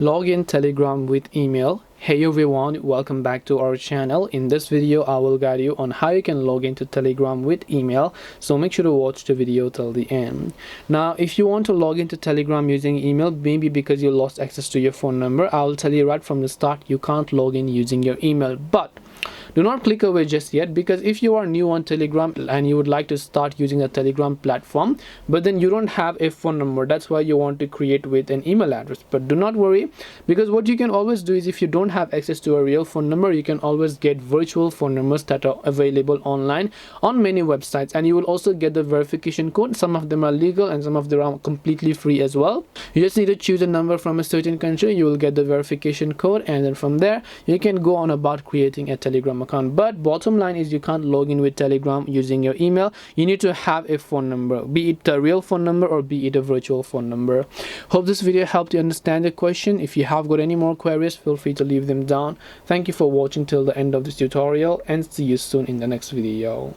Log in Telegram with email. Hey everyone, welcome back to our channel. In this video I will guide you on how you can log into Telegram with email, so make sure to watch the video till the end. Now if you want to log into Telegram using email, maybe because you lost access to your phone number, I will tell you right from the start you can't log in using your email. But do not click away just yet, because if you are new on Telegram and you would like to start using the Telegram platform but then you don't have a phone number, that's why you want to create with an email address. But do not worry, because what you can always do is, if you don't have access to a real phone number, you can always get virtual phone numbers that are available online on many websites, and you will also get the verification code. Some of them are legal and some of them are completely free as well. You just need to choose a number from a certain country, you will get the verification code, and then from there you can go on about creating a Telegram account. But bottom line is, you can't log in with Telegram using your email. You need to have a phone number, be it a real phone number or be it a virtual phone number. Hope this video helped you understand the question. If you have got any more queries, feel free to leave them down. Thank you for watching till the end of this tutorial, and see you soon in the next video.